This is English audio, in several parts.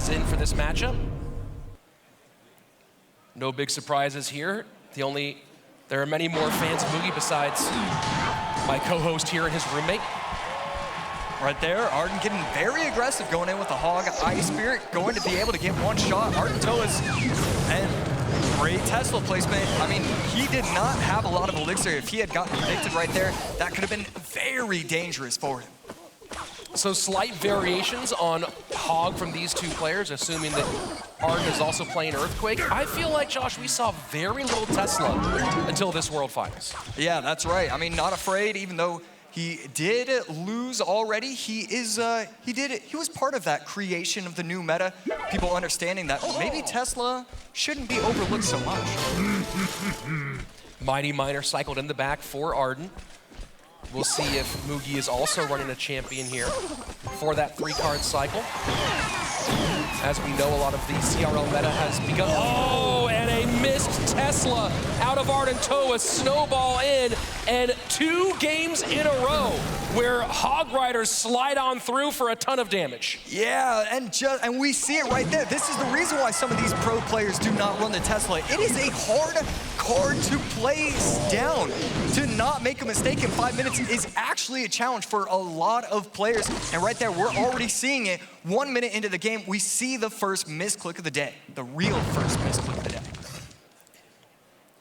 is in for this matchup. No big surprises here. There are many more fans of Mugi besides my co-host here and his roommate. Right there, Arden getting very aggressive, going in with the Hog Ice Spirit, going to be able to get one shot. Ardentoas, and great Tesla placement. I mean, he did not have a lot of elixir. If he had gotten predicted right there, that could have been very dangerous for him. So slight variations on Hog from these two players, assuming that Arden is also playing Earthquake. I feel like, Josh, we saw very little Tesla until this World Finals. Yeah, that's right. I mean, not afraid, even though he did lose already. He was part of that creation of the new meta. People understanding that maybe Tesla shouldn't be overlooked so much. Mighty Miner cycled in the back for Arden. We'll see if Mugi is also running a champion here for that 3-card cycle. As we know, a lot of the CRL meta has begun. Oh, and a missed Tesla out of Ardentoas, snowball in, and 2 games in a row where Hog Riders slide on through for a ton of damage. Yeah, and we see it right there. This is the reason why some of these pro players do not run the Tesla. It is a hard card to place down. To not make a mistake in 5 minutes is actually a challenge for a lot of players. And right there, we're already seeing it. 1 minute into the game, we see the first misclick of the day, the real first misclick of the day.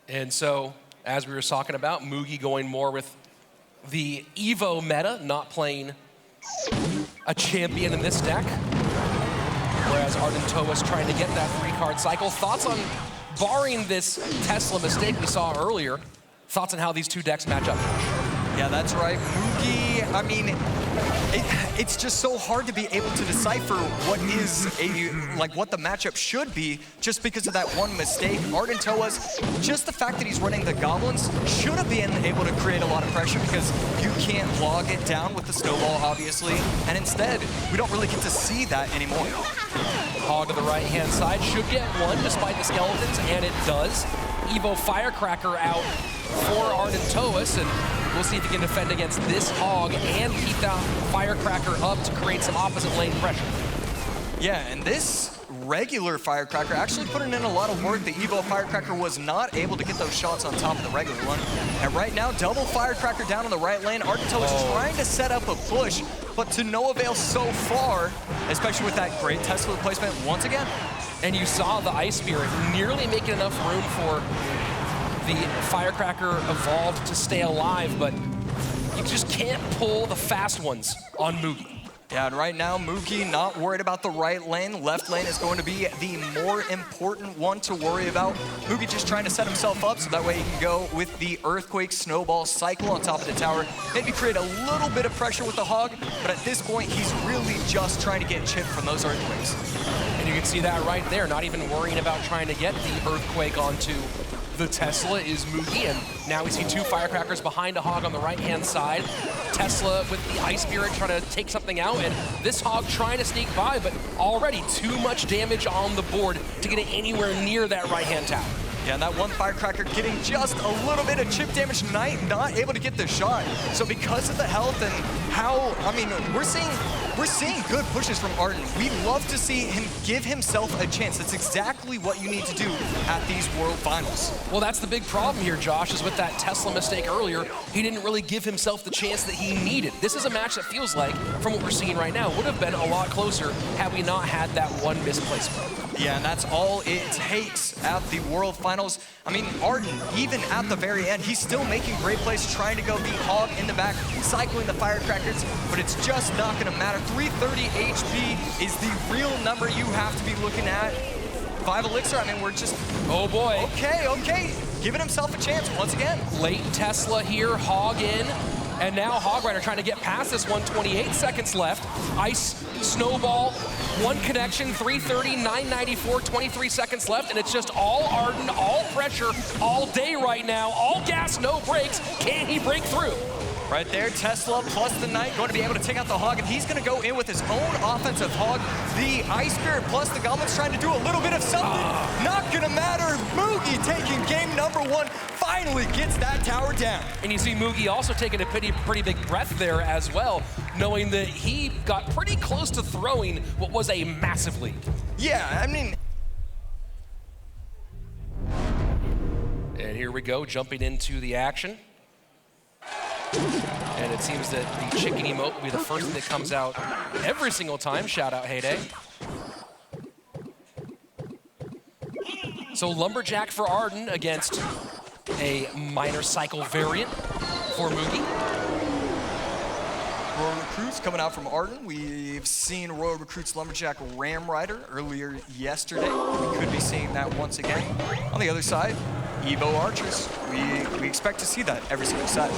And so, as we were talking about, Mugi going more with the Evo meta, not playing a champion in this deck. Whereas Ardentoas trying to get that 3-card cycle. Thoughts on, barring this Tesla mistake we saw earlier, thoughts on how these two decks match up? Yeah, that's right. Mugi, I mean, it's just so hard to be able to decipher what the matchup should be just because of that one mistake. Ardentoas, just the fact that he's running the Goblins should have been able to create a lot of pressure because you can't log it down with the snowball, obviously. And instead, we don't really get to see that anymore. Hog to the right-hand side should get one despite the skeletons, and it does. Evo Firecracker out for Ardentoas, and we'll see if he can defend against this Hog and keep that Firecracker up to create some opposite lane pressure. Yeah, and this regular Firecracker actually putting in a lot of work. The Evo Firecracker was not able to get those shots on top of the regular one. And right now, double Firecracker down on the right lane. Ardentoas is trying to set up a push, but to no avail so far, especially with that great Tesla placement once again. And you saw the Ice Spirit nearly making enough room for the Firecracker evolved to stay alive, but you just can't pull the fast ones on Mugi. Yeah, and right now, Mugi not worried about the right lane. Left lane is going to be the more important one to worry about. Mugi just trying to set himself up so that way he can go with the Earthquake Snowball cycle on top of the tower. Maybe create a little bit of pressure with the Hog, but at this point, he's really just trying to get chipped from those Earthquakes. And you can see that right there, not even worrying about trying to get the Earthquake onto the Tesla is Mugi, and now we see 2 Firecrackers behind a Hog on the right-hand side. Tesla with the Ice Spirit trying to take something out, and this Hog trying to sneak by, but already too much damage on the board to get it anywhere near that right-hand tower. Yeah, and that one Firecracker getting just a little bit of chip damage tonight, not able to get the shot. So because of the health and how, I mean, we're seeing good pushes from Arden. We love to see him give himself a chance. That's exactly what you need to do at these World Finals. Well, that's the big problem here, Josh, is with that Tesla mistake earlier, he didn't really give himself the chance that he needed. This is a match that feels like, from what we're seeing right now, would have been a lot closer had we not had that one misplacement. Yeah, and that's all it takes at the World Finals. I mean, Arden, even at the very end, he's still making great plays, trying to go the Hog in the back, cycling the Firecrackers, but it's just not going to matter. 330 HP is the real number you have to be looking at. 5 elixir, I mean, we're just... Oh boy. Okay. Giving himself a chance once again. Late Tesla here, Hog in. And now Hog Rider trying to get past this one, 28 seconds left. Ice, Snowball, 1 connection, 330, 994, 23 seconds left, and it's just all Arden, all pressure, all day right now, all gas, no brakes. Can he break through? Right there, Tesla plus the Knight going to be able to take out the Hog, and he's going to go in with his own offensive Hog. The Ice Spirit plus the Goblins trying to do a little bit of something. Not going to matter. Mugi taking in game number 1, finally gets that tower down. And you see Mugi also taking a pretty big breath there as well, knowing that he got pretty close to throwing what was a massive lead. Yeah, I mean... And here we go, jumping into the action. And it seems that the chicken emote will be the first thing that comes out every single time. Shout out Heyday. So Lumberjack for Arden against a minor cycle variant for Mugi. Royal Recruits coming out from Arden. We've seen Royal Recruits Lumberjack Ram Rider earlier yesterday. We could be seeing that once again. On the other side, Evo Archers. We expect to see that every single set.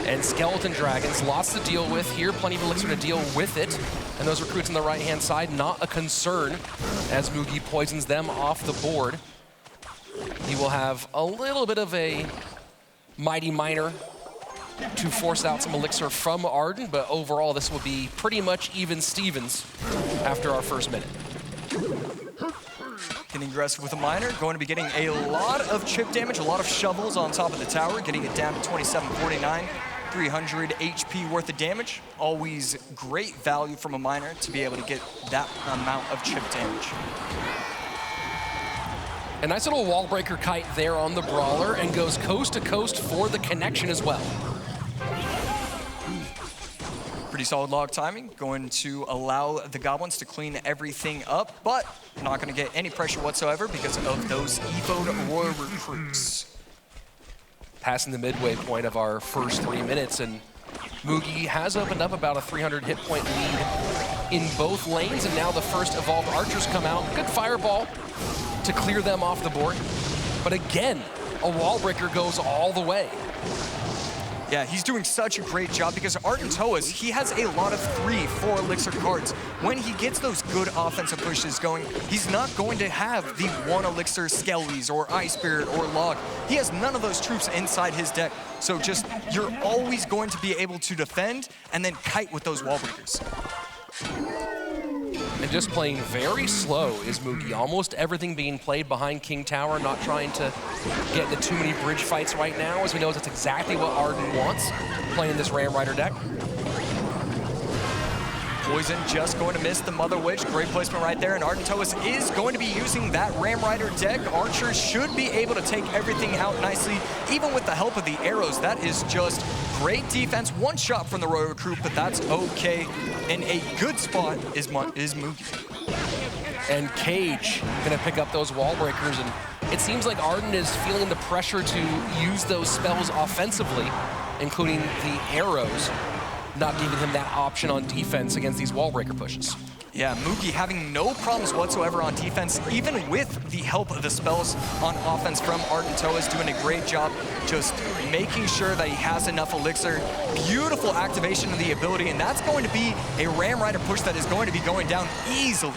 And Skeleton Dragons, lots to deal with here, plenty of elixir to deal with it. And those recruits on the right-hand side, not a concern as Mugi poisons them off the board. He will have a little bit of a Mighty Miner to force out some elixir from Arden, but overall this will be pretty much even Stevens after our first minute. Getting aggressive with a miner, going to be getting a lot of chip damage, a lot of shovels on top of the tower, getting it down to 2749, 300 HP worth of damage. Always great value from a miner to be able to get that amount of chip damage. A nice little wall breaker kite there on the Brawler and goes coast to coast for the connection as well. Pretty solid log timing, going to allow the Goblins to clean everything up, but not going to get any pressure whatsoever because of those Evo'd Royal Recruits. Passing the midway point of our first 3 minutes, and Mugi has opened up about a 300 hit point lead in both lanes, and now the first evolved archers come out. Good fireball to clear them off the board. But again, a wall breaker goes all the way. Yeah, he's doing such a great job because Ardentoas, he has a lot of 3-4 elixir cards. When he gets those good offensive pushes going, he's not going to have the 1 elixir Skellies or Ice Spirit or Log. He has none of those troops inside his deck. So just, you're always going to be able to defend and then kite with those wall breakers. And just playing very slow is Mugi. Almost everything being played behind King Tower, not trying to get into too many bridge fights right now, as we know that's exactly what Arden wants, playing this Ram Rider deck. Poison just going to miss the Mother Witch. Great placement right there, and Ardentoas is going to be using that Ram Rider deck. Archers should be able to take everything out nicely, even with the help of the arrows. That is just great defense. 1 shot from the Royal Recruit, but that's okay. And a good spot is Mugi. And Cage gonna pick up those wall breakers, and it seems like Arden is feeling the pressure to use those spells offensively, including the arrows, not giving him that option on defense against these wall breaker pushes. Yeah, Mugi having no problems whatsoever on defense, even with the help of the spells on offense from Ardentoas, doing a great job just making sure that he has enough elixir. Beautiful activation of the ability, and that's going to be a Ram Rider push that is going to be going down easily.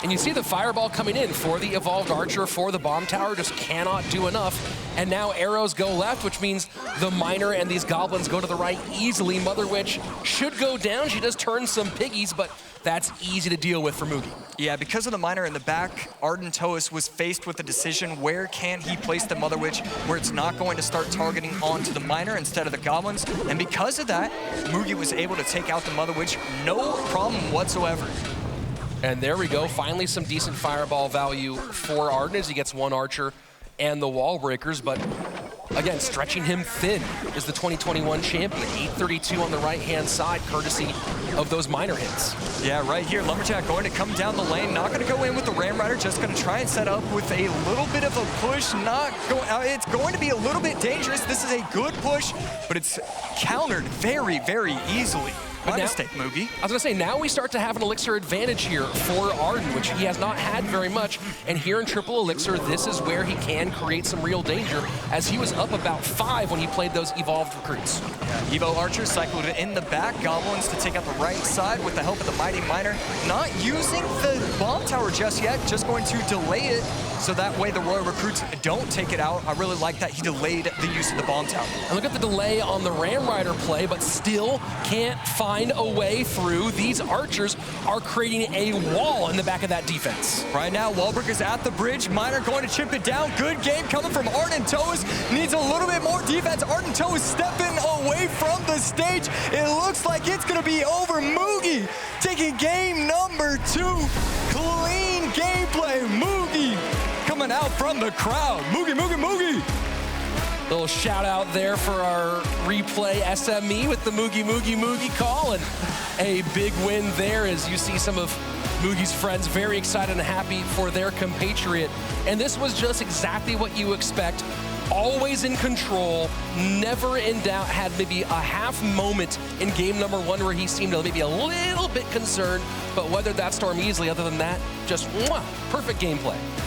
And you see the fireball coming in for the evolved archer, for the bomb tower, just cannot do enough. And now arrows go left, which means the miner and these goblins go to the right easily. Mother Witch should go down. She does turn some piggies, but that's easy to deal with for Mugi. Yeah, because of the miner in the back, Ardentoas was faced with the decision, where can he place the Mother Witch where it's not going to start targeting onto the miner instead of the goblins. And because of that, Mugi was able to take out the Mother Witch, no problem whatsoever. And there we go, finally some decent fireball value for Arden as he gets 1 archer and the wall breakers, but again, stretching him thin is the 2021 champion. 832 on the right-hand side, courtesy of those minor hits. Yeah, right here, Lumberjack going to come down the lane, not going to go in with the Ram Rider, just going to try and set up with a little bit of a push, it's going to be a little bit dangerous. This is a good push, but it's countered very, very easily. My mistake, Mugi. I was gonna say, now we start to have an elixir advantage here for Arden, which he has not had very much. And here in triple elixir, this is where he can create some real danger, as he was up about 5 when he played those evolved recruits. Yeah, Evo Archer cycled it in the back. Goblins to take out the right side with the help of the Mighty Miner. Not using the bomb tower just yet, just going to delay it so that way the Royal recruits don't take it out. I really like that he delayed the use of the bomb tower. And look at the delay on the Ram Rider play, but still can't find a way through. These archers are creating a wall in the back of that defense. Right now, Wahlberg is at the bridge. Miner going to chip it down. Good game coming from Ardentoas. Needs a little bit more defense. Ardentoas stepping away from the stage. It looks like it's going to be over. Mugi taking game number 2. Clean gameplay. Mugi coming out from the crowd. Mugi, Mugi, Mugi. Little shout out there for our replay SME with the Mugi, Mugi, Mugi call. And a big win there as you see some of Mugi's friends very excited and happy for their compatriot. And this was just exactly what you expect. Always in control, never in doubt, had maybe a half moment in game number 1 where he seemed maybe a little bit concerned, but weathered that storm easily. Other than that, just perfect gameplay.